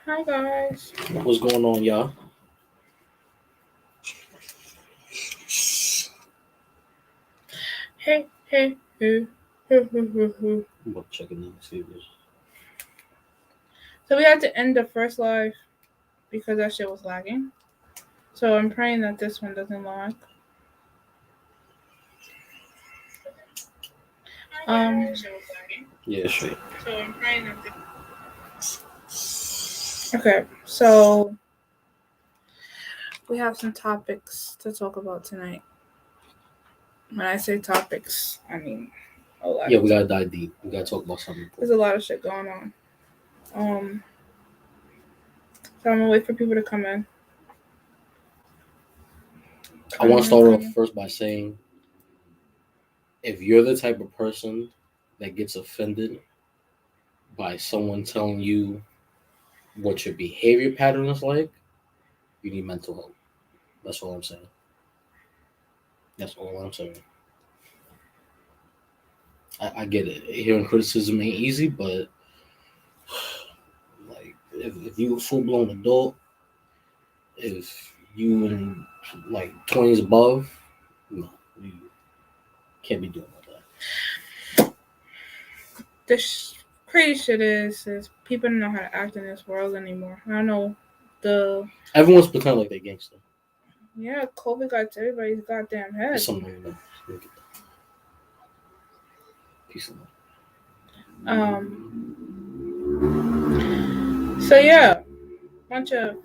Hi guys. What's going on, y'all? Hey, hey, hey. So I'm about to check it out. See if there's... we had to end the first live because that shit was lagging. So I'm praying that this one doesn't lag. Yeah, straight. So I'm praying that Okay, so we have some topics to talk about tonight. When I say topics, I mean a lot. Yeah, we gotta dive deep. We gotta talk about something. There's a lot of shit going on. So I'm gonna wait for people to come in. I want to start off first by saying, if you're the type of person that gets offended by someone telling you what your behavior pattern is like, you need mental help. That's all I'm saying. That's all I'm saying. I get it. Hearing criticism ain't easy, but like if you a full blown adult, if you in like 20s above, no, you can't be doing all that. The crazy shit is people don't know how to act in this world anymore. I don't know Everyone's pretending like they're gangster. Yeah, COVID got to everybody's goddamn head. There's something wrong with that. Peace of mind. So yeah, bunch of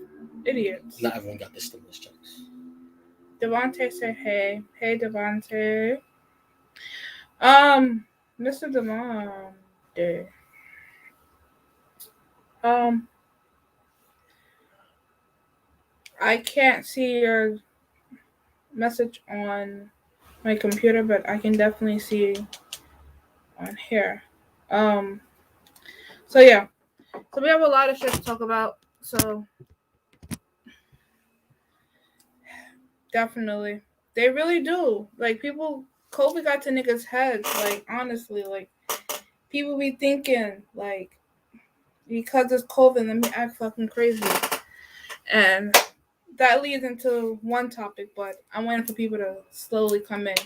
idiots. Not everyone got the stimulus checks. Devontae said, "Hey, Devontae." Mr. Devontae. I can't see your message on my computer, but I can definitely see on here. So yeah, so we have a lot of shit to talk about. So definitely, they really do. Like people, COVID got to niggas' heads. Like honestly, like people be thinking like because it's COVID, let me act fucking crazy, and that leads into one topic. But I'm waiting for people to slowly come in.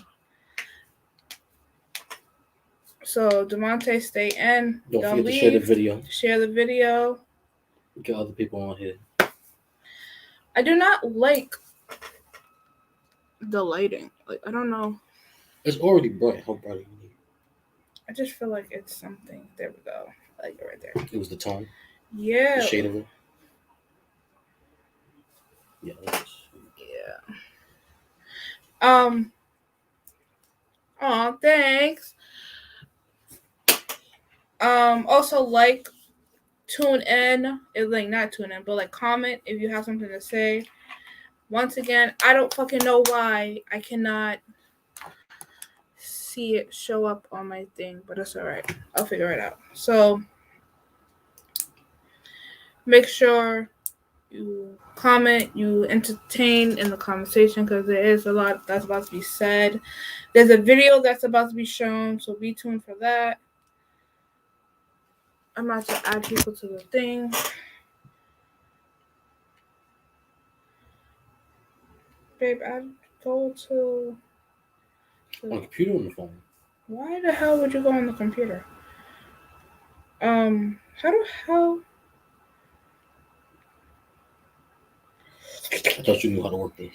So Devontae, stay in. Don't forget to share the video. Share the video. Get other people on here. I do not like the lighting. Like I don't know. It's already bright. How bright do you need? I just feel like it's something. There we go. Like right there. It was the tone. Yeah. The shade of it. Yeah. Yeah. Oh, thanks. Also like tune in. It's like not tune in, but like comment if you have something to say. Once again, I don't fucking know why I cannot see it show up on my thing, but it's alright. I'll figure it out. So make sure you comment, you entertain in the conversation because there is a lot that's about to be said. There's a video that's about to be shown, so be tuned for that. I'm about to add people to the thing. Babe, go to on the computer or on the phone? Why the hell would you go on the computer? How the hell? I thought you knew how to work this.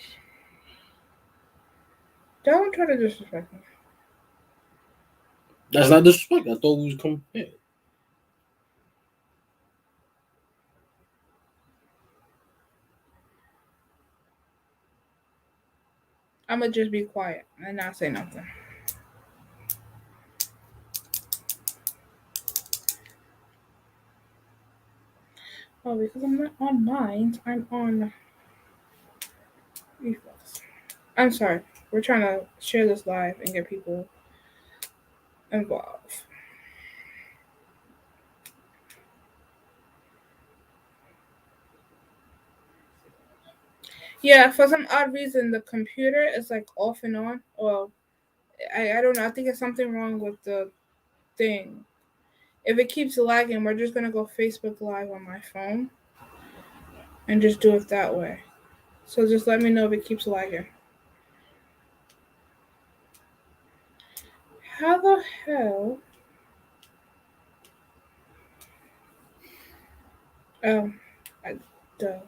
Don't try to disrespect me. That's not disrespect. I thought we was compared. I'm gonna just be quiet and not say nothing. Oh, because I'm not on Minds, I'm on Reflex. I'm sorry. We're trying to share this live and get people involved. Yeah, for some odd reason, the computer is like off and on. Well, I don't know. I think it's something wrong with the thing. If it keeps lagging, we're just gonna go Facebook Live on my phone. and just do it that way. So just let me know if it keeps lagging. How the hell? Oh, duh.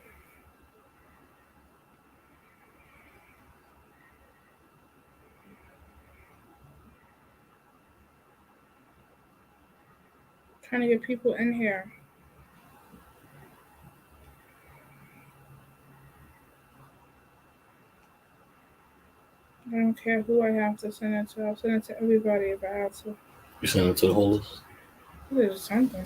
Trying to get people in here. I don't care who I have to send it to. I'll send it to everybody if I have to. You send it to the whole list? There's something.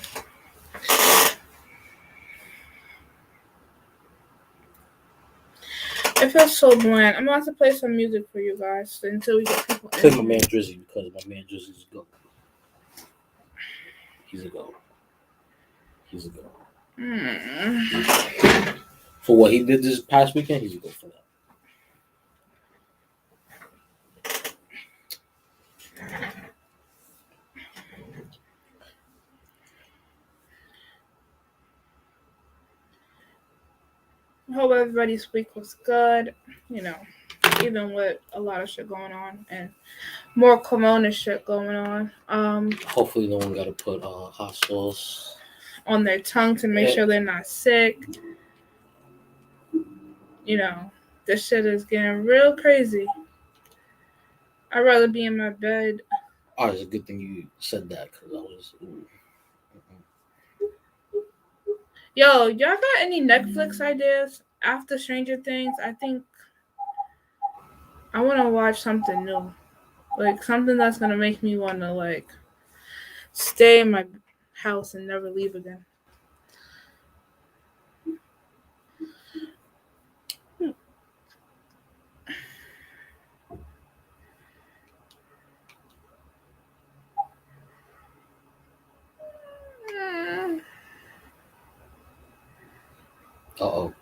It feels so bland. I'm about to play some music for you guys until we get people in. Play my man Drizzy because my man Drizzy's a go. He's a go. He's a go. For what he did this past weekend, he's a go for that. I hope everybody's week was good. You know, even with a lot of shit going on and more corona shit going on. Hopefully no one got to put hot sauce on their tongue to make sure they're not sick. You know, this shit is getting real crazy. I'd rather be in my bed. Oh, it's a good thing you said that because I was. Yo, y'all got any Netflix ideas after Stranger Things? I think I want to watch something new. Like, something that's going to make me want to, like, stay in my house and never leave again. Uh-oh.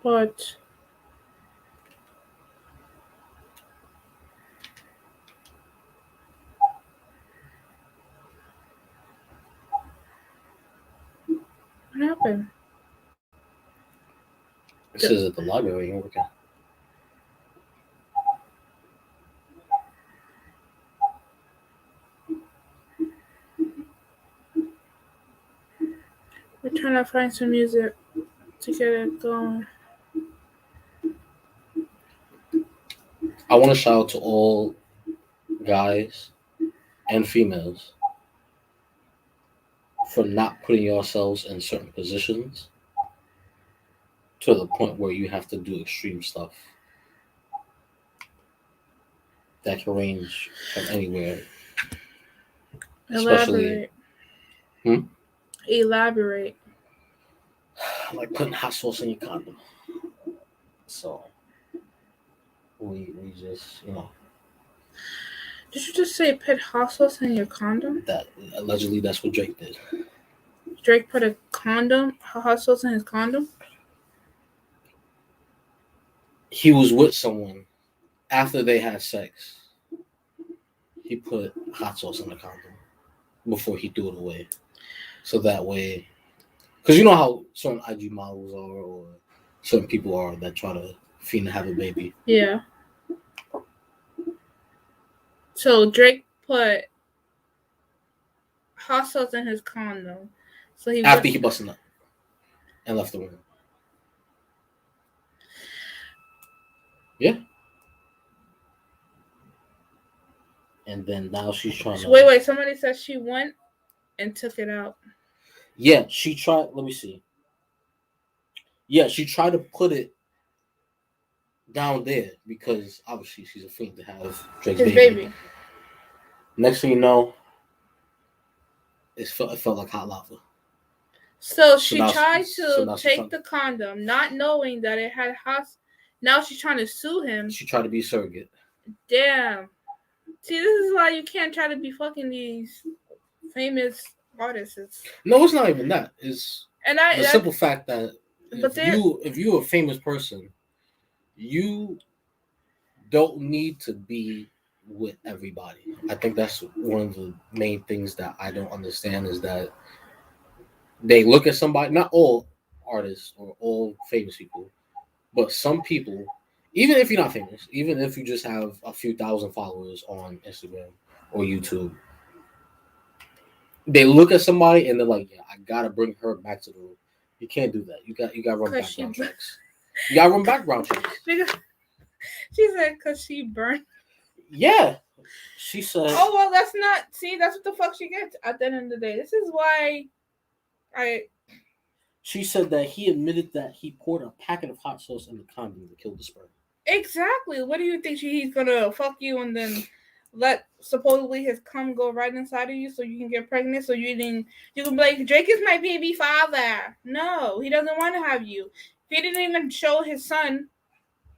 But what happened? It says at the library ain't working. We're trying to find some music to get it going. I want to shout out to all guys and females for not putting yourselves in certain positions to the point where you have to do extreme stuff that can range from anywhere. Elaborate. Elaborate. Like putting hot sauce in your condom. So we just, you know. Did you just say put hot sauce in your condom? That allegedly that's what Drake did. Drake put a hot sauce in his condom? He was with someone after they had sex. He put hot sauce in the condom before he threw it away. So that way, because you know how certain IG models are or certain people are that try to fiend to have a baby. Yeah. So Drake put hot sauce in his condom. So he busted up and left the room. Yeah. And then now she's trying to... Wait. Somebody said she went and took it out. Yeah, she tried... Let me see. Yeah, she tried to put it down there because obviously she's a fiend to have Drake's baby. Next thing you know, it felt like hot lava. So she tried to take the condom, not knowing that it had hot... Now she's trying to sue him. She tried to be a surrogate. Damn. See, this is why you can't try to be fucking these famous artists. No, it's not even that. It's the simple fact that if you're a famous person, you don't need to be with everybody. I think that's one of the main things that I don't understand is that they look at somebody, not all artists or all famous people, but some people, even if you're not famous, even if you just have a few thousand followers on Instagram or YouTube, they look at somebody and they're like, "Yeah, I gotta bring her back to the room." You can't do that. You got to run 'Cause background checks. You got to run background checks. She said because she burned. Yeah, she said. Oh well, that's not. See, that's what the fuck she gets at the end of the day. This is why I. She said that he admitted that he poured a packet of hot sauce in the condom to kill the sperm. Exactly. What do you think he's gonna fuck you and then let supposedly his cum go right inside of you so you can get pregnant? So you can be like, Drake is my baby father. No, he doesn't want to have you. If he didn't even show his son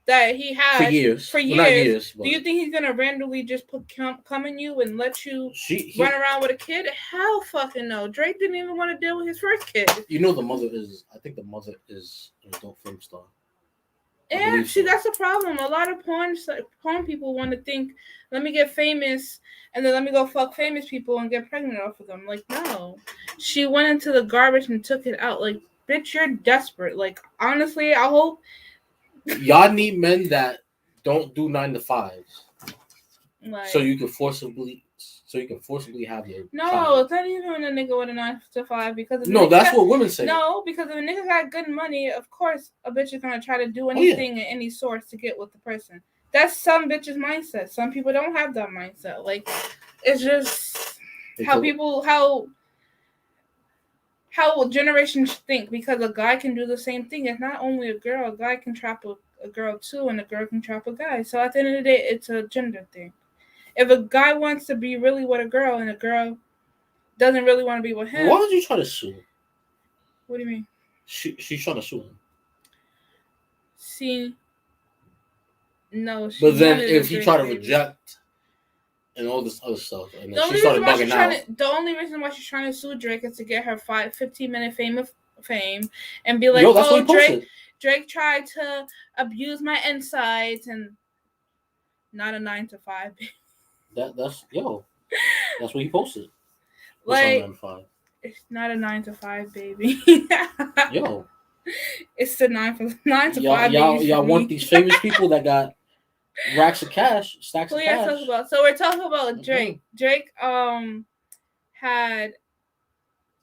that he had for years, well, not years, do you think he's gonna randomly just put cum in you and let you run around with a kid? Hell, fucking no. Drake didn't even want to deal with his first kid. You know, the mother is. I think the mother is an adult film star. Yeah, see, that's the problem. A lot of porn people want to think, let me get famous, and then let me go fuck famous people and get pregnant off of them. Like, no. She went into the garbage and took it out. Like, bitch, you're desperate. Like, honestly, I hope. Y'all need men that don't do 9 to 5s. Like, so you can forcibly have your child. It's not even a nigga with a 9 to 5 because that's what women say. No, because if a nigga got good money, of course a bitch is gonna try to do anything in any source to get with the person. That's some bitch's mindset. Some people don't have that mindset. Like, it's just how generations think, because a guy can do the same thing. It's not only a girl. A guy can trap a girl too, and a girl can trap a guy. So at the end of the day, it's a gender thing. If a guy wants to be really with a girl and a girl doesn't really want to be with him, why would you try to sue? What do you mean? She's trying to sue him. See, no. But then if he tried to reject and all this other stuff, and then she started bugging out. The only reason why she's trying to sue Drake is to get her 15-minute fame and be like, Drake tried to abuse my insides and not a 9 to 5. That's what he posted. Like, it's not a 9 to 5, baby. Yo, it's the 9 to 5. Y'all want these famous people that got racks of cash, stacks of cash. So we're talking about Drake. Mm-hmm. Drake had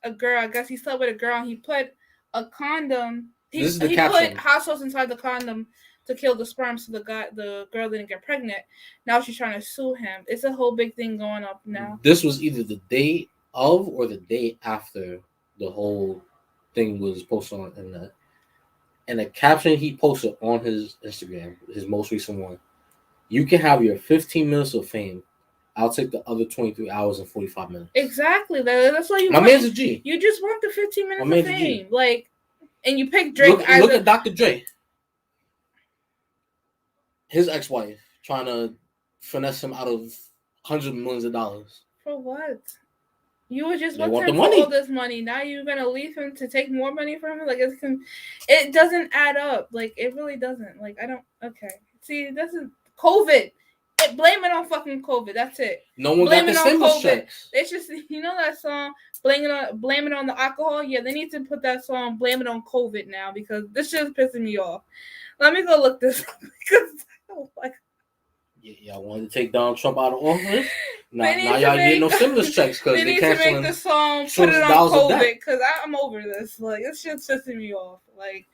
a girl. I guess he slept with a girl, and he put a condom. He put hot sauce inside the condom to kill the sperm, so the girl didn't get pregnant. Now she's trying to sue him. It's a whole big thing going up now. This was either the day of or the day after the whole thing was posted on the internet. And the caption he posted on his Instagram, his most recent one, you can have your 15 minutes of fame. I'll take the other 23 hours and 45 minutes. Exactly. That's why you My man's a G. You just want the 15 minutes of fame. Like, and you pick Drake as look at Dr. Dre. His ex-wife trying to finesse him out of hundreds of millions of dollars. For what? You were just with him for all this money. Now you're gonna leave him to take more money from him? Like, it doesn't add up. Like, it really doesn't. Like, I don't. Okay. See, this is COVID. Blame it on fucking COVID. That's it. No one got the stimulus checks. It's just, you know that song, blame it on the alcohol. Yeah, they need to put that song, blame it on COVID now, because this shit's pissing me off. Let me go look this up because I don't like. Y'all wanted to take Donald Trump out of office. Now y'all getting no stimulus checks because they need to make the song, put it on COVID, because I'm over this. Like, this shit's pissing me off. Like,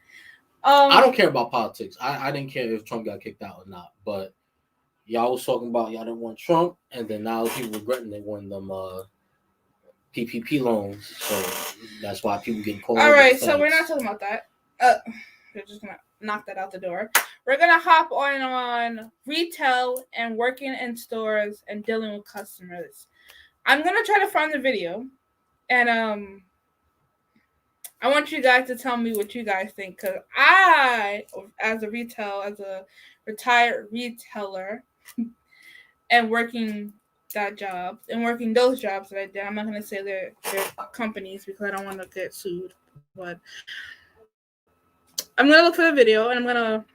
I don't care about politics. I didn't care if Trump got kicked out or not, but y'all was talking about y'all didn't want Trump, and then now people regretting they won them PPP loans. So that's why people getting called. All right, so we're not talking about that. We're just gonna knock that out the door. We're gonna hop on retail and working in stores and dealing with customers. I'm gonna try to find the video, and I want you guys to tell me what you guys think, because I, as a retired retailer, and working that job and working those jobs that I did. I'm not gonna say they're companies because I don't want to get sued, but I'm gonna look for the video and I'm gonna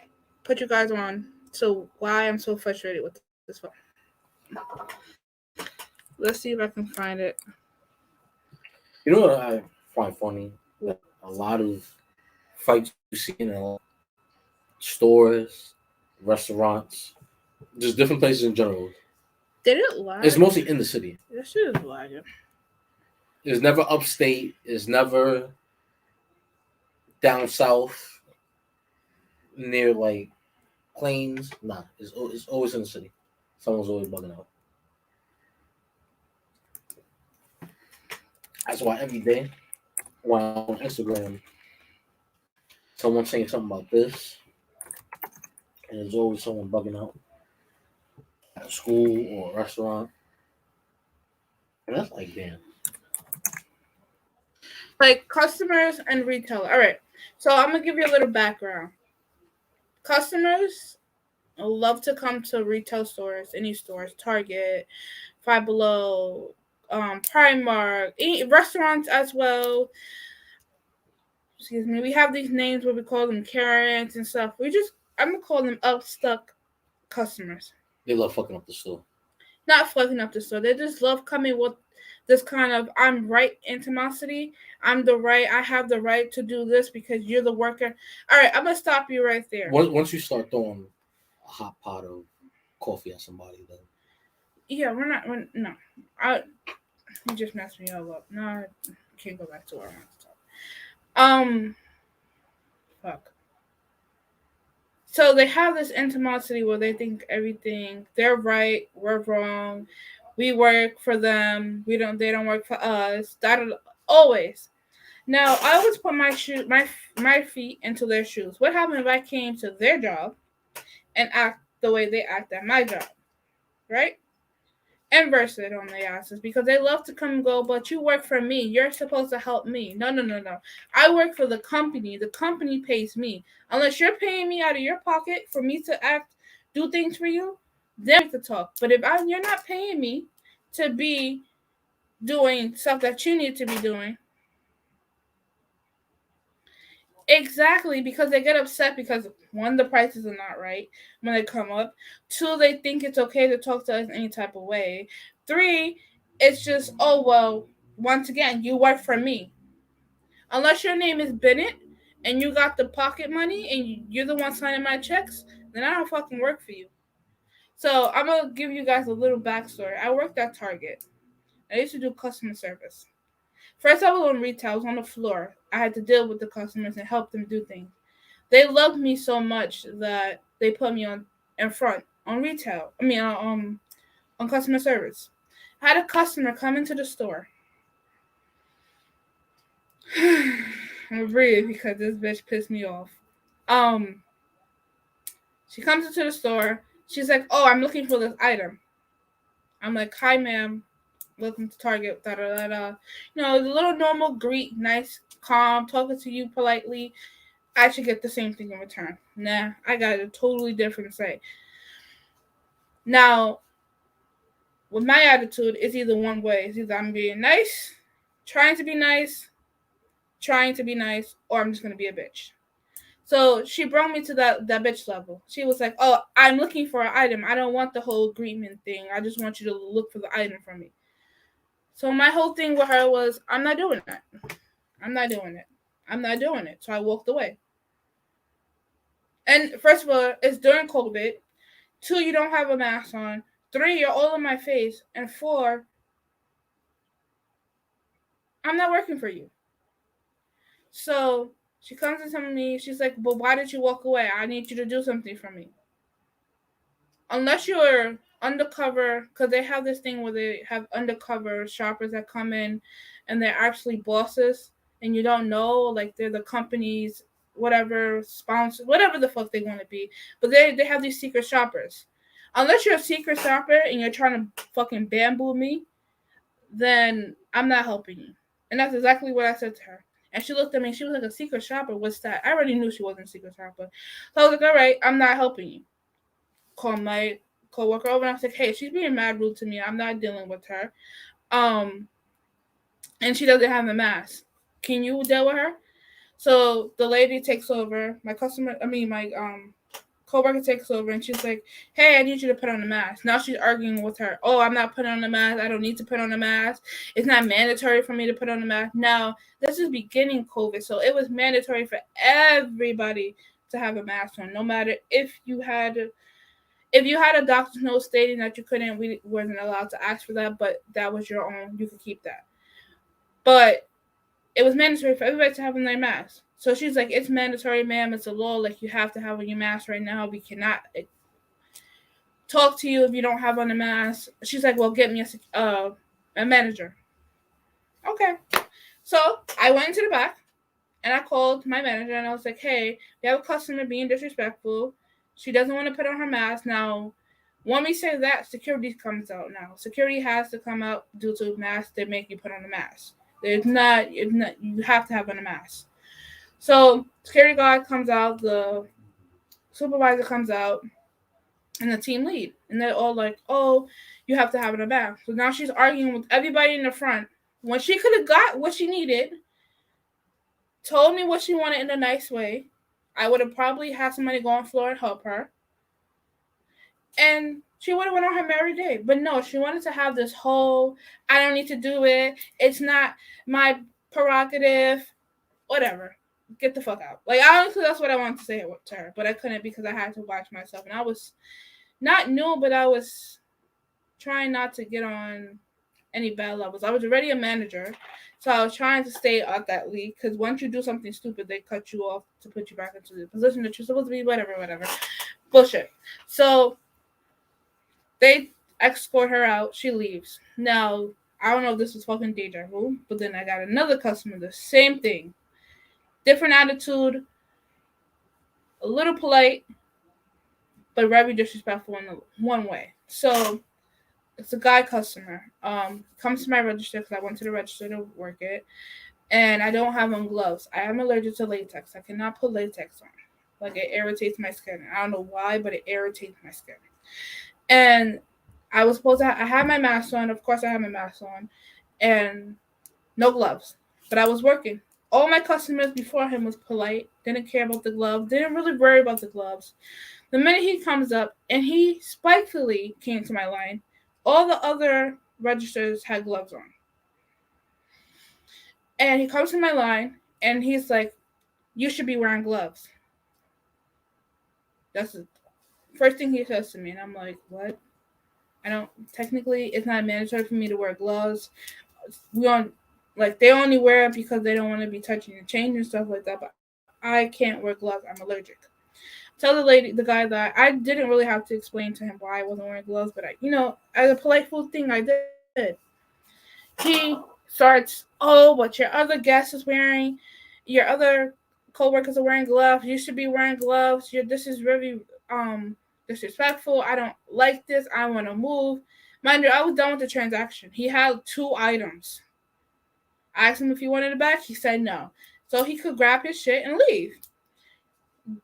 put you guys on. So why I'm so frustrated with this one. Let's see if I can find it. You know what I find funny? That a lot of fights you see in stores, restaurants, just different places in general. Did it lag? It's mostly in the city. That shit is lagging. It's never upstate. It's never down south near like plains. Nah, it's always in the city. Someone's always bugging out. That's why every day when I'm on Instagram, someone's saying something about this, and there's always someone bugging out at a school or a restaurant. And that's like, damn. Like customers and retailer. All right. So I'm gonna give you a little background. Customers love to come to retail stores, any stores, Target, Five Below, Primark, restaurants as well. Excuse me. We have these names where we call them Karens and stuff. I'm gonna call them upstuck customers. They love fucking up the store. Not fucking up the store. They just love coming with this kind of I'm right animosity. I have the right to do this because you're the worker. All right, I'm gonna stop you right there. Once you start throwing a hot pot of coffee at somebody, then yeah, no. You just messed me all up. No, I can't go back to where I want to talk. Fuck. So they have this animosity where they think everything they're right, we're wrong. We work for them. They don't work for us. That always. Now I always put my feet into their shoes. What happened if I came to their job and act the way they act at my job, right? Inverse it on their asses because they love to come and go. But you work for me. You're supposed to help me. No. I work for the company. The company pays me. Unless you're paying me out of your pocket for me to do things for you, then we could talk. But if you're not paying me to be doing stuff that you need to be doing, exactly, because they get upset because one, the prices are not right when they come up. Two, they think it's okay to talk to us any type of way. Three, it's just, oh well, once again, you work for me. Unless your name is Bennett and you got the pocket money and you're the one signing my checks, then I don't fucking work for you. So I'm gonna give you guys a little backstory. I worked at Target. I used to do customer service. First, I was on retail. I was on the floor. I had to deal with the customers and help them do things. They loved me so much that they put me in front on retail. On customer service. I had a customer come into the store. I'm gonna breathe because this bitch pissed me off. She comes into the store. She's like, "Oh, I'm looking for this item." I'm like, "Hi, ma'am. Welcome to Target." Da da da da. The little normal greet, nice, calm, talking to you politely. I should get the same thing in return. Nah, I got a totally different say. Now, with my attitude, it's either one way. It's either I'm being nice, trying to be nice, or I'm just gonna be a bitch. So she brought me to that bitch level. She was like, "Oh, I'm looking for an item. I don't want the whole agreement thing. I just want you to look for the item for me." So my whole thing with her was, I'm not doing that. I'm not doing it. I'm not doing it. So I walked away. And first of all, it's during COVID. 2, you don't have a mask on. 3, you're all in my face. And 4, I'm not working for you. So she comes and tells me, she's like, "But why did you walk away? I need you to do something for me." Unless you're undercover, because they have this thing where they have undercover shoppers that come in and they're actually bosses and you don't know, like they're the company's whatever sponsor, whatever the fuck they want to be, but they have these secret shoppers. Unless you're a secret shopper and you're trying to fucking bamboo me, then I'm not helping you. And that's exactly what I said to her. And she looked at me. She was like, "A secret shopper? What's that?" I already knew she wasn't a secret shopper. So I was like, "All right, I'm not helping you." Call my coworker over and I was like, "Hey, she's being mad rude to me. I'm not dealing with her. And she doesn't have a mask. Can you deal with her?" So the lady takes over. My coworker takes over and she's like, hey, I need you to put on a mask. Now she's arguing with her. Oh, I'm not putting on a mask. I don't need to put on a mask. It's not mandatory for me to put on a mask. Now, this is beginning COVID, so it was mandatory for everybody to have a mask on, no matter if you had a doctor's note stating that you couldn't, we wasn't allowed to ask for that, but that was your own. You could keep that. But it was mandatory for everybody to have on their mask. So she's like, it's mandatory, ma'am. It's a law. Like, you have to have on your mask right now. We cannot talk to you if you don't have on a mask. She's like, well, get me a manager. Okay. So I went into the back and I called my manager and I was like, hey, we have a customer being disrespectful. She doesn't want to put on her mask. Now, when we say that, security comes out now. Security has to come out due to masks that make you put on a mask. It's not, you have to have on a mask. So security guard comes out, the supervisor comes out, and the team lead. And they're all like, oh, you have to have on a mask. So now she's arguing with everybody in the front. When she could have got what she needed, told me what she wanted in a nice way, I would have probably had somebody go on the floor and help her. And she would have went on her merry day. But no, she wanted to have this whole, I don't need to do it. It's not my prerogative. Whatever. Get the fuck out. Like, honestly, that's what I wanted to say to her. But I couldn't because I had to watch myself. And I was not new, but I was trying not to get on any bad levels. I was already a manager. So I was trying to stay at that league. Because once you do something stupid, they cut you off to put you back into the position that you're supposed to be. Whatever. Bullshit. So they escort her out. She leaves. Now, I don't know if this was fucking deja vu, but then I got another customer, the same thing. Different attitude, a little polite, but very disrespectful in one way. So, it's a guy customer. Comes to my register because I went to the register to work it, and I don't have on gloves. I am allergic to latex. I cannot put latex on. Like, it irritates my skin. I don't know why, but it irritates my skin. And I was supposed to I had my mask on. Of course, I had my mask on. And no gloves. But I was working. All my customers before him was polite. Didn't care about the gloves. Didn't really worry about the gloves. The minute he comes up, and he spitefully came to my line, all the other registers had gloves on. And he comes to my line, and he's like, you should be wearing gloves. That's the first thing he says to me. And I'm like, what? Technically, it's not mandatory for me to wear gloves. They only wear it because they don't want to be touching the chain and stuff like that. But I can't wear gloves. I'm allergic. Tell the guy that I didn't really have to explain to him why I wasn't wearing gloves, but as a polite thing, I did. He starts, oh, but your other guest is wearing, your other coworkers are wearing gloves. You should be wearing gloves. This is really disrespectful. I don't like this. I want to move. Mind you, I was done with the transaction. He had 2 items. I asked him if he wanted it back. He said no. So he could grab his shit and leave.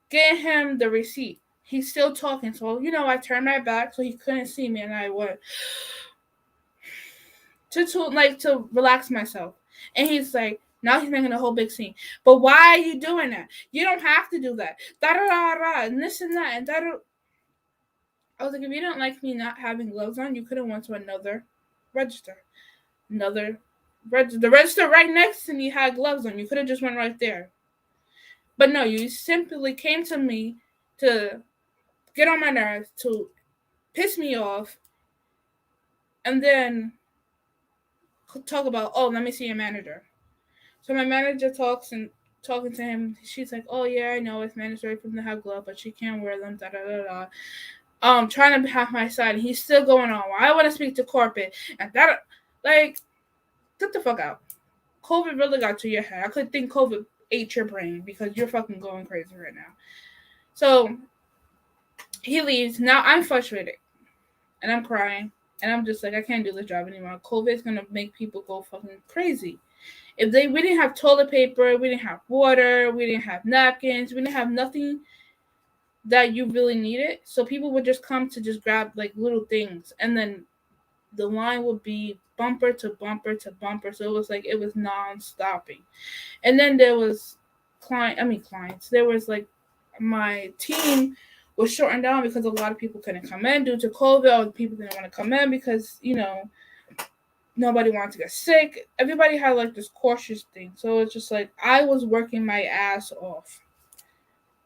Get him the receipt. He's still talking. So, I turned my back so he couldn't see me. And I went to relax myself. And he's like, now he's making a whole big scene. But why are you doing that? You don't have to do that. Da-da-da-da. And this and that. And that. I was like, if you didn't like me not having gloves on, you could have went to another register. The register right next to me had gloves on. You could have just went right there. But no, you simply came to me to get on my nerves, to piss me off, and then talk about, oh, let me see your manager. So my manager talking to him. She's like, oh, yeah, I know it's mandatory for them to have gloves, but she can't wear them, da-da-da-da. Trying to have my side, and he's still going on. Well, I want to speak to corporate, and that, get the fuck out. COVID really got to your head. I could think COVID ate your brain because you're fucking going crazy right now. So he leaves. Now I'm frustrated, and I'm crying, and I'm just like, I can't do this job anymore. COVID's gonna make people go fucking crazy. We didn't have toilet paper, we didn't have water, we didn't have napkins, we didn't have nothing that you really needed. So people would just come to just grab little things, and then the line would be bumper to bumper to bumper. So it was non-stopping. And then there was clients. There was my team was shortened down because a lot of people couldn't come in due to COVID, or people didn't want to come in because, nobody wanted to get sick. Everybody had like this cautious thing. So it's just like I was working my ass off.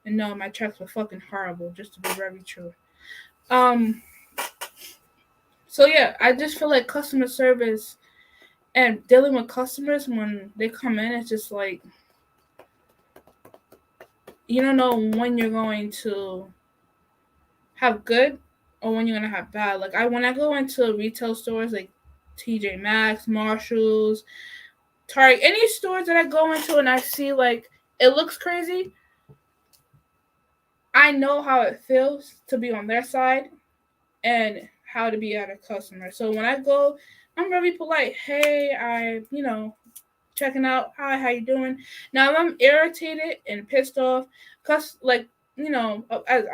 And no, my checks were fucking horrible, just to be very true. So yeah, I just feel like customer service and dealing with customers when they come in, it's just like you don't know when you're going to have good or when you're gonna have bad. Like when I go into retail stores like TJ Maxx, Marshalls, Target, any stores that I go into and I see like it looks crazy, I know how it feels to be on their side and how to be at a customer. So when I go, I'm very polite. Hey, checking out. Hi, how you doing? Now, if I'm irritated and pissed off, cause I'm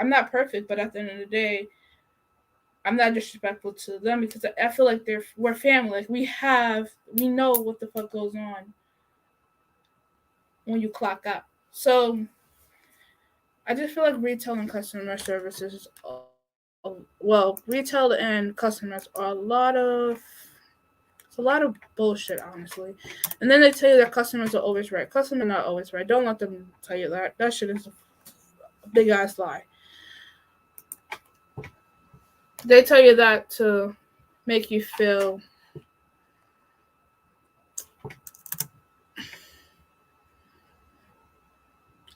not perfect, but at the end of the day, I'm not disrespectful to them because I feel like we're family. Like we know what the fuck goes on when you clock out. So I just feel like retail and customer services, retail and customers are it's a lot of bullshit, honestly. And then they tell you that customers are always right. Customers are not always right. Don't let them tell you that. That shit is a big ass lie. They tell you that to make you feel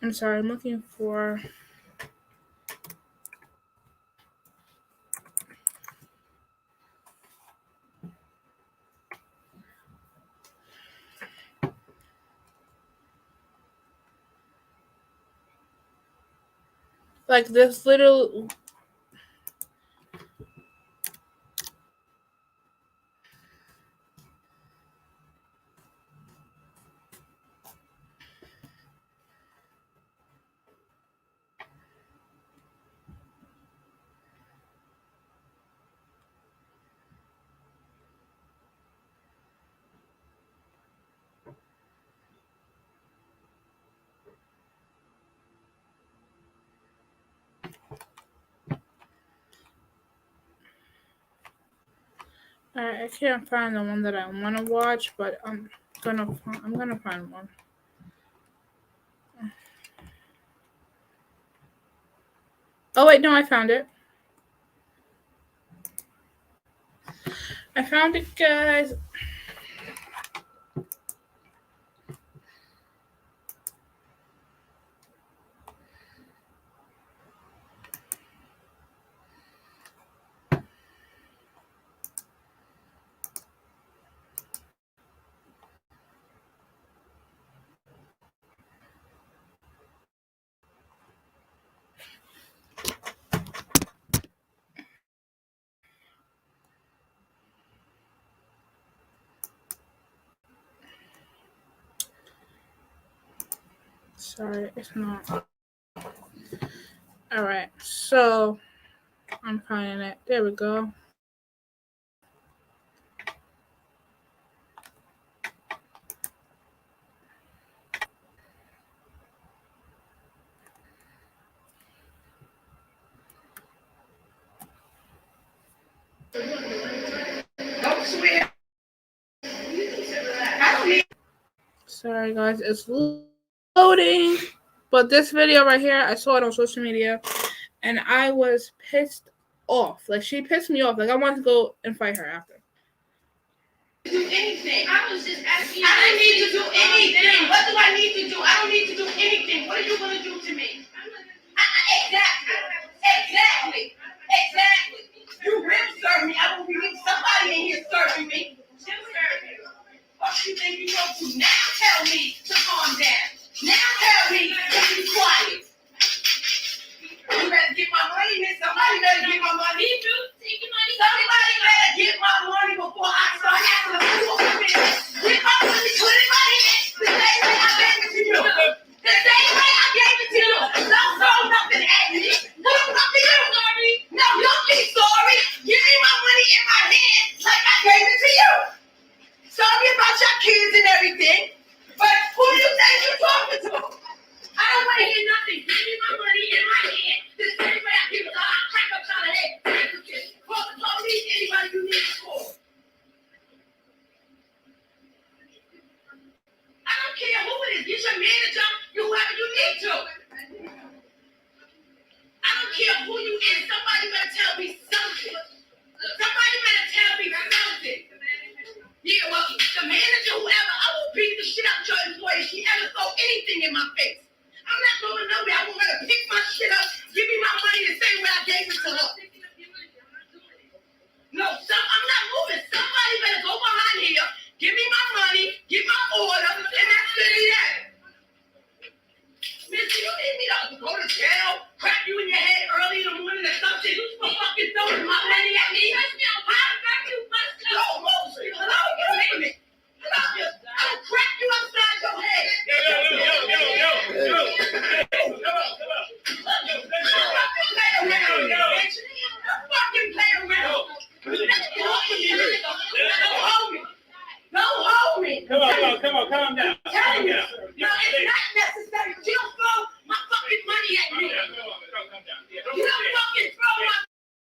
I'm sorry, I'm looking for like this little I can't find the one that I want to watch, but I'm gonna find one. Oh wait, no, I found it. I found it, guys. Sorry, it's not. Alright, so I'm finding it. There we go. Sorry, guys, it's loading. But this video right here, I saw it on social media, and I was pissed off. Like, she pissed me off. Like, I wanted to go and fight her after. Do anything. I was just asking you. I don't need to do anything. What do I need to do? I don't need to do anything. What are you going to do to me? Exactly. You will serve me. I will need somebody in here serving me. What you think you're going to do? Now tell me to calm down. Now tell me to be quiet. You better get my money, man. Somebody better get my money. Somebody better get my money before I start having a fool with it. Get my money, put it right in. The same way I gave it to you. The same way I gave it to you. Don't throw nothing at me. What do you? No, don't be sorry. Give me No, I'm not moving. Somebody better go behind here, give me my money, get my order, and that's really that. Missy, you need me to go to jail, crap you in your head early in the morning or something. You for fucking throwing my money at me. No, move. Hello, wait a minute. Hello, I'll crack you upside your head. Yo. Fucking play around. Don't hold me. Come on, calm down. Tell you. No, it's not necessary. You don't throw my fucking money at me. Calm down. You don't fucking throw my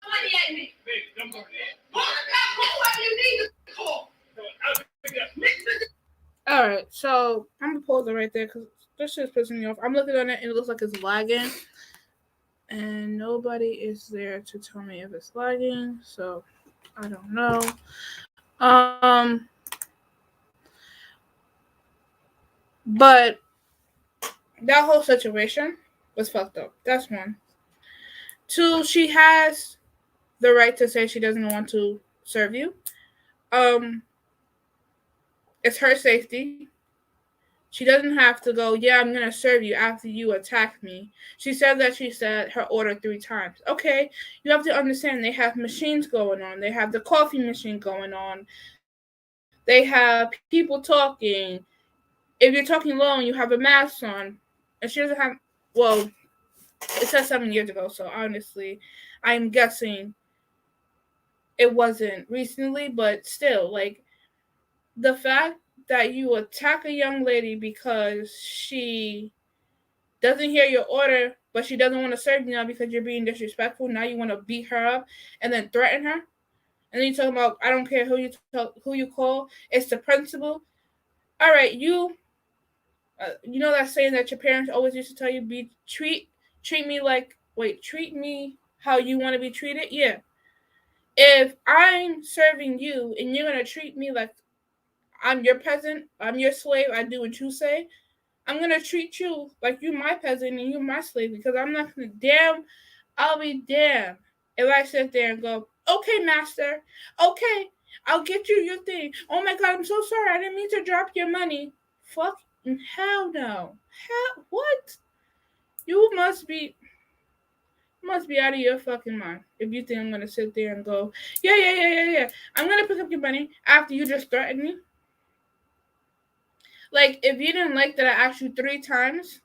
money at me. Baby, don't go there. Call the cop. Call whoever you need to call. All right, so I'm gonna pause it right there because this shit's pissing me off. I'm looking on it and it looks like it's lagging, and nobody is there to tell me if it's lagging. So I don't know. But that whole situation was fucked up. That's one. Two, she has the right to say she doesn't want to serve you. It's her safety. She doesn't have to go, yeah, I'm going to serve you after you attack me. She said that she said her order 3 times. Okay, you have to understand they have machines going on. They have the coffee machine going on. They have people talking. If you're talking low and you have a mask on, and she doesn't have, well, it said 7 years ago, so honestly, I'm guessing it wasn't recently, but still, like, the fact that you attack a young lady because she doesn't hear your order, but she doesn't want to serve you now because you're being disrespectful, now you want to beat her up and then threaten her, and then you talk about, I don't care who you call, it's the principal. All right, you know that saying that your parents always used to tell you, treat me how you want to be treated? Yeah. If I'm serving you and you're going to treat me like I'm your peasant, I'm your slave, I do what you say, I'm going to treat you like you're my peasant and you're my slave, because I'm not going to, I'll be damned if I sit there and go, okay, master, okay, I'll get you your thing. Oh my God, I'm so sorry, I didn't mean to drop your money. Fucking hell no. Hell, what? You must be out of your fucking mind if you think I'm going to sit there and go, yeah. I'm going to pick up your money after you just threatened me. Like, if you didn't like that I asked you 3 times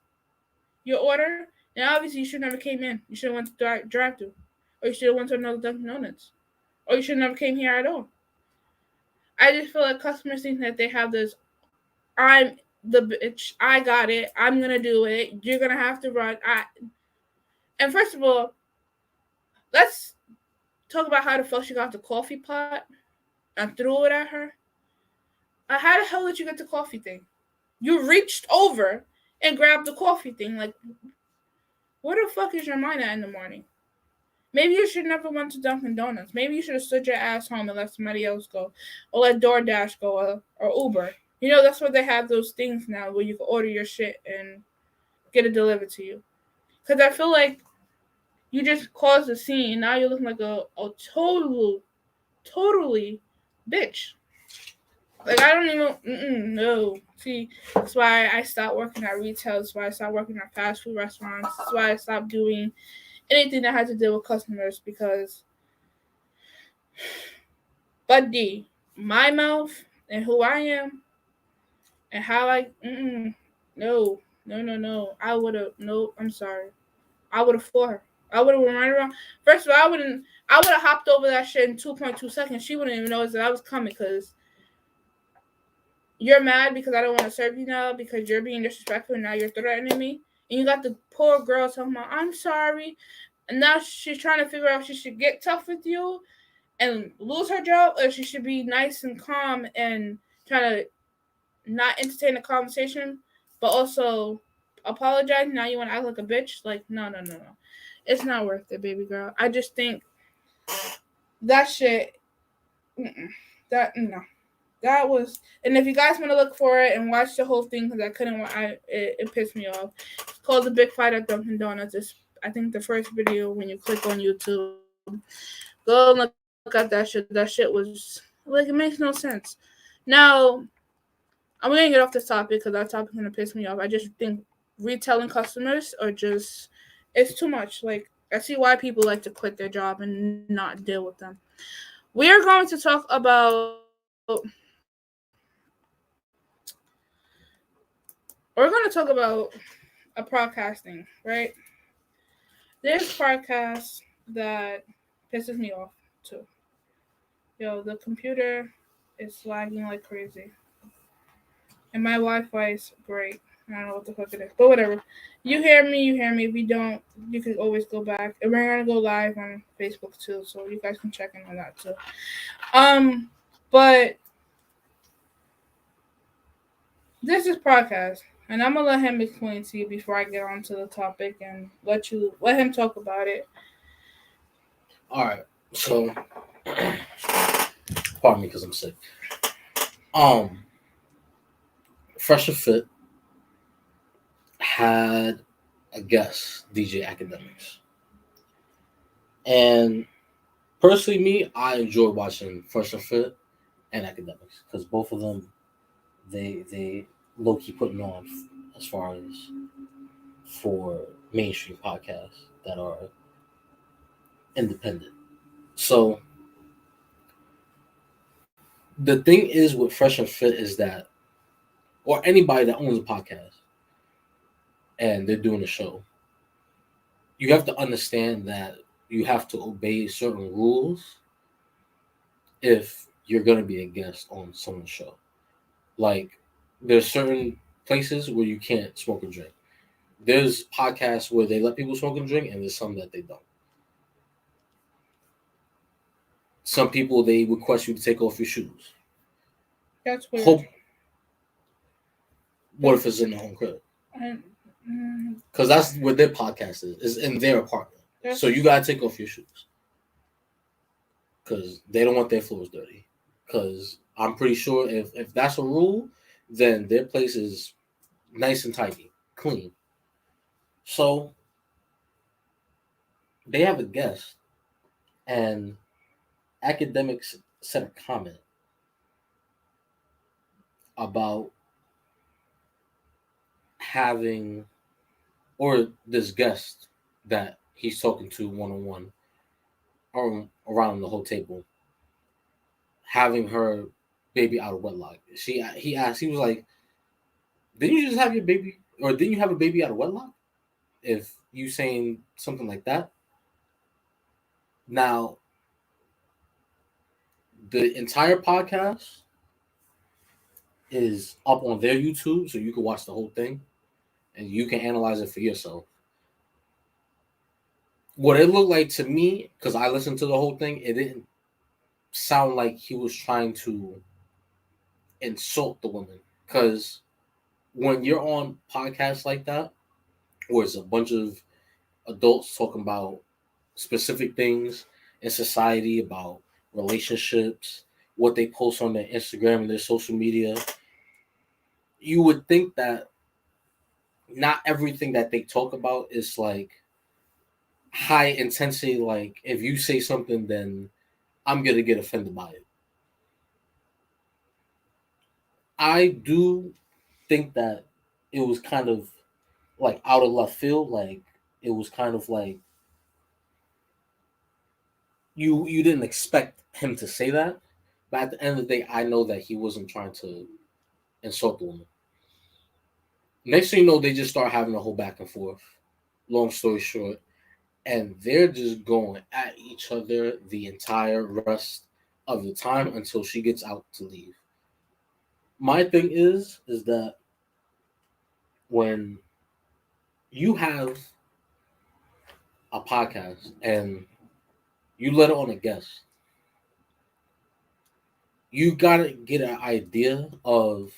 your order, then obviously you should never came in. You should have went to drive-thru. Or you should have went to another Dunkin' Donuts. Or you should never came here at all. I just feel like customers think that they have this, I'm the bitch, I got it, I'm going to do it, you're going to have to run. And first of all, let's talk about how the fuck she got the coffee pot and threw it at her. How the hell did you get the coffee thing? You reached over and grabbed the coffee thing. Like, where the fuck is your mind at in the morning? Maybe you should never went to Dunkin' Donuts. Maybe you should have stood your ass home and let somebody else go. Or let DoorDash go or Uber. You know, that's where they have those things now where you can order your shit and get it delivered to you. Because I feel like you just caused a scene and now you're looking like a totally bitch. Like, I don't even, no. See, that's why I stopped working at retail. That's why I stopped working at fast food restaurants. That's why I stopped doing anything that had to deal with customers, because But my mouth and who I am and how no. I would have, I'm sorry. I would have fought her. I would have run around. First of all, I would have hopped over that shit in 2.2 seconds. She wouldn't even know that I was coming, because you're mad because I don't want to serve you now because you're being disrespectful and now you're threatening me. And you got the poor girl talking about, I'm sorry. And now she's trying to figure out if she should get tough with you and lose her job, or she should be nice and calm and try to not entertain the conversation, but also apologize. Now you want to act like a bitch? Like, no. It's not worth it, baby girl. I just think that shit, That was, and if you guys want to look for it and watch the whole thing, because I couldn't, it pissed me off. It's called The Big Fight at Dunkin' Donuts. It's, I think, the first video when you click on YouTube. Go look at that shit was like, it makes no sense. Now, I'm gonna get off this topic because that topic's gonna piss me off. I just think retailing customers are just, it's too much. Like, I see why people like to quit their job and not deal with them. We are going to talk about, we're going to talk about a podcasting, right? There's podcasts that pisses me off too. Yo, the computer is lagging like crazy. And my Wi-Fi is great. I don't know what the fuck it is. But whatever. You hear me, you hear me. If you don't, you can always go back. And we're gonna go live on Facebook too, so you guys can check in on that too. But this is podcast. And I'm gonna let him explain to you before I get on to the topic and let him talk about it. Alright, so pardon me because I'm sick. Fresh and Fit had a guest, DJ Akademiks. And personally, me, I enjoy watching Fresh and Fit and Akademiks because both of them, they low key putting on as far as for mainstream podcasts that are independent. So the thing is with Fresh and Fit is that, or anybody that owns a podcast and they're doing a show, you have to understand that you have to obey certain rules if you're going to be a guest on someone's show. Like, there's certain places where you can't smoke and drink. There's podcasts where they let people smoke and drink, and there's some that they don't. Some people, they request you to take off your shoes. That's weird. What if it's in their home crib? Because that's where their podcast is in their apartment. So you gotta take off your shoes because they don't want their floors dirty. Because I'm pretty sure if that's a rule, then their place is nice and tidy, clean. So they have a guest, and Akademiks sent a comment about having, or this guest that he's talking to one-on-one around the whole table, having her baby out of wedlock. He asked, he was like, didn't you just have your baby, or didn't you have a baby out of wedlock? If you saying something like that. Now, the entire podcast is up on their YouTube, so you can watch the whole thing and you can analyze it for yourself. What it looked like to me, because I listened to the whole thing, it didn't sound like he was trying to insult the woman. Because when you're on podcasts like that, where it's a bunch of adults talking about specific things in society, about relationships, what they post on their Instagram and their social media, you would think that not everything that they talk about is like high intensity. Like, if you say something, then I'm gonna get offended by it. I do think that it was kind of like out of left field. Like, it was kind of like you didn't expect him to say that, but at the end of the day, I know that he wasn't trying to insult the woman. Next thing you know, they just start having a whole back and forth. Long story short, and they're just going at each other the entire rest of the time until she gets out to leave. My thing is that when you have a podcast and you let on a guest, you gotta get an idea of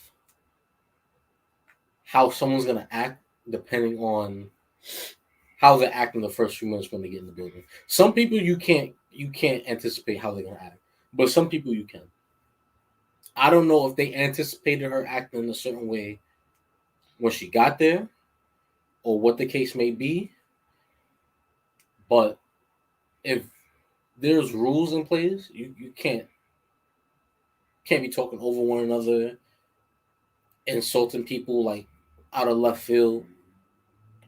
how someone's gonna act depending on how they act in the first few minutes when they get in the building. Some people you can't anticipate how they're gonna act, but some people you can. I don't know if they anticipated her acting in a certain way when she got there, or what the case may be. But if there's rules in place. You can't be talking over one another, insulting people like out of left field.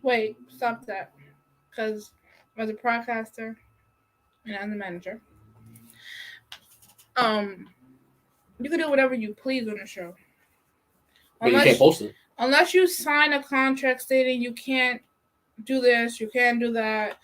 Wait, stop that. Because as a broadcaster and as a manager, you can do whatever you please on the show. But you can't post it. Unless you sign a contract stating you can't do this, you can't do that,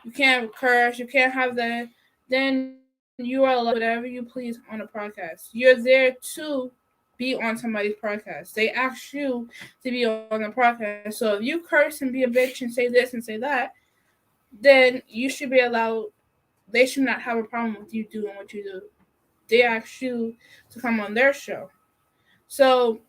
you can't curse, you can't have that, then you are allowed whatever you please on a podcast. You're there to be on somebody's podcast. They ask you to be on the podcast. So if you curse and be a bitch and say this and say that, then you should be allowed. They should not have a problem with you doing what you do. They ask you to come on their show. So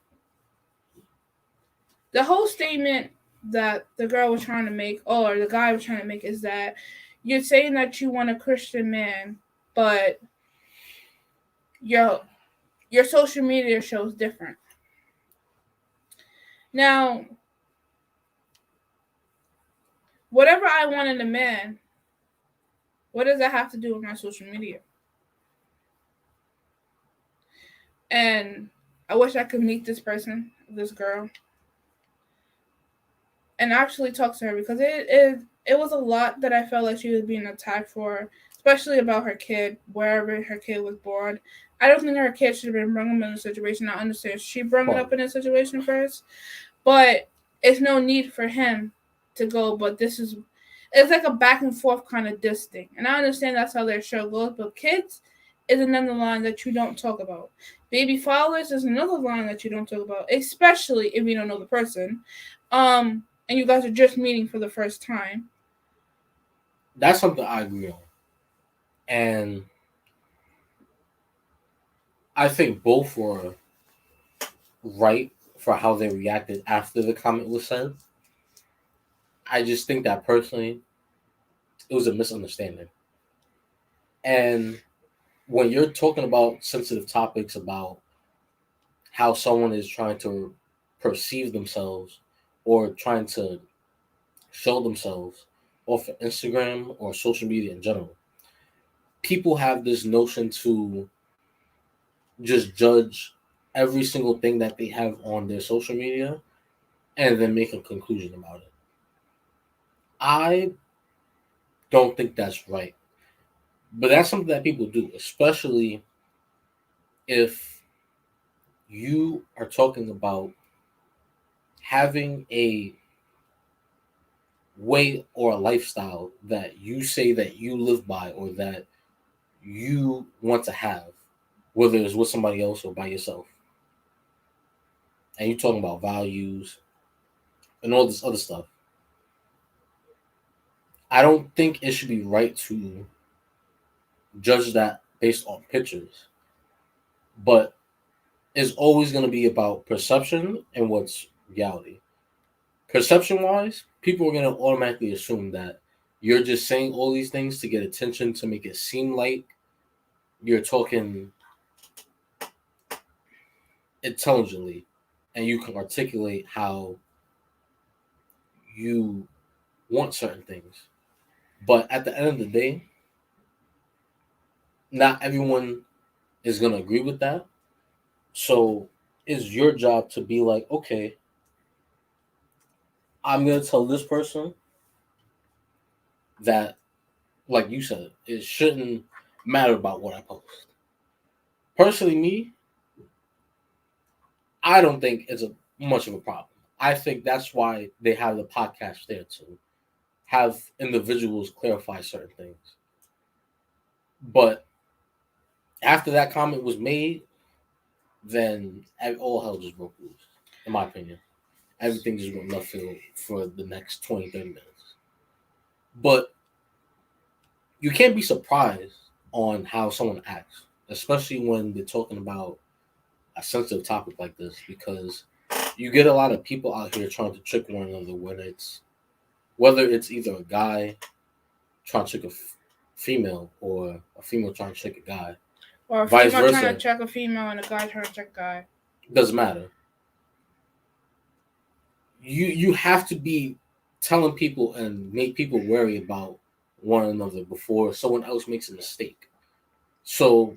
the whole statement that the girl was trying to make, or the guy was trying to make, is that you're saying that you want a Christian man, but your social media shows different. Now, whatever I want in a man, what does that have to do with my social media? And I wish I could meet this person, this girl, and actually talk to her, because it was a lot that I felt like she was being attacked for, especially about her kid, wherever her kid was born. I don't think her kid should have been brought up in a situation. I understand she brought it up in a situation first, but it's no need for him to go. But it's like a back and forth kind of diss thing. And I understand that's how their show goes, but kids is another line that you don't talk about. Baby fathers is another line that you don't talk about, especially if you don't know the person. And you guys are just meeting for the first time. That's something I agree on. And I think both were right for how they reacted after the comment was said. I just think that personally, it was a misunderstanding. And when you're talking about sensitive topics about how someone is trying to perceive themselves or trying to show themselves off of Instagram or social media in general, people have this notion to just judge every single thing that they have on their social media and then make a conclusion about it. I don't think that's right. But that's something that people do, especially if you are talking about having a way or a lifestyle that you say that you live by or that you want to have, whether it's with somebody else or by yourself. And you're talking about values and all this other stuff. I don't think it should be right to judge that based on pictures. But it's always going to be about perception and what's reality. Perception-wise, people are going to automatically assume that you're just saying all these things to get attention, to make it seem like you're talking intelligently and you can articulate how you want certain things. But at the end of the day, not everyone is going to agree with that. So it's your job to be like, okay, I'm going to tell this person that, like you said, it shouldn't matter about what I post. Personally, me, I don't think it's much of a problem. I think that's why they have the podcast there to have individuals clarify certain things. But after that comment was made, then all hell just broke loose, in my opinion. Everything just went left field for the next 20, 30 minutes. But you can't be surprised on how someone acts, especially when they're talking about a sensitive topic like this, because you get a lot of people out here trying to trick one another, whether it's either a guy trying to trick a female or a female trying to trick a guy. Or a vice female versa. trying to check a female and a guy trying to check a guy. Doesn't matter. You have to be telling people and make people worry about one another before someone else makes a mistake. So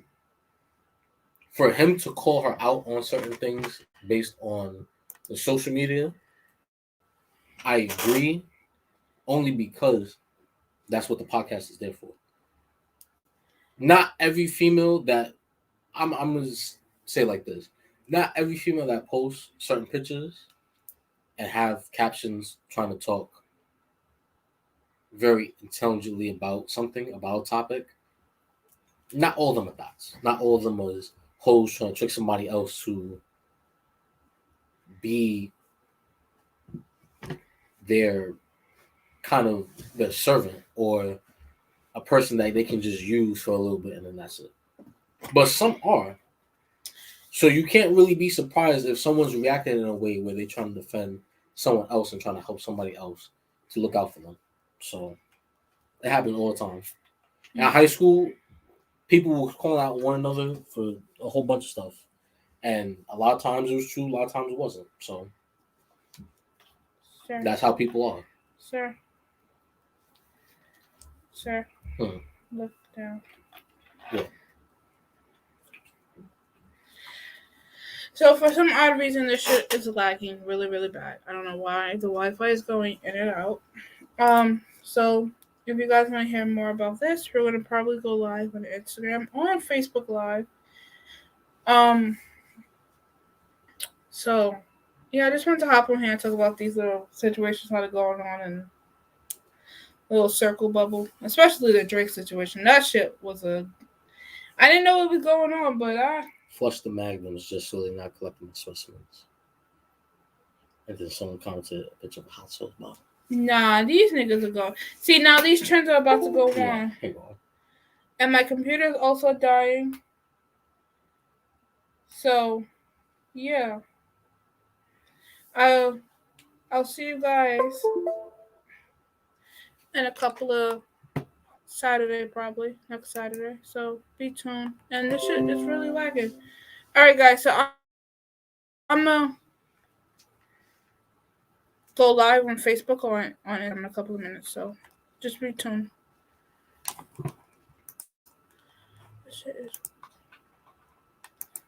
for him to call her out on certain things based on the social media, I agree, only because that's what the podcast is there for. Not every female that I'm gonna say it like this. Not every female that posts certain pictures and have captions trying to talk very intelligently about something, about a topic. Not all of them are dots. Not all of them is hoes trying to trick somebody else to be their kind of their servant or a person that they can just use for a little bit and then that's it. But some are. So you can't really be surprised if someone's reacting in a way where they're trying to defend someone else and trying to help somebody else to look out for them. So it happens all the time. In high school, people were calling out one another for a whole bunch of stuff. And a lot of times it was true, a lot of times it wasn't. So Sure. that's how people are. Sir. Sir. Hmm. Look down. Yeah. So for some odd reason, this shit is lagging really, really bad. I don't know why. The Wi-Fi is going in and out. So if you guys want to hear more about this, we're gonna probably go live on Instagram or on Facebook Live. So yeah, I just wanted to hop on here and talk about these little situations that are going on in little circle bubble, especially the Drake situation. That shit was I didn't know what was going on, but Flush the magnums just so they're not collecting the specimens. And then someone commented a picture of a hot sauce bottle. Nah, these niggas are going. See, now these trends are about to go Yeah, on. hang on. And my computer is also dying. So, yeah. I'll see you guys in a couple of Saturday, probably. Next Saturday. So, be tuned. And this shit is really lagging. Alright, guys. So, I'm going to go live on Facebook or on it in a couple of minutes. So, just be tuned. This shit is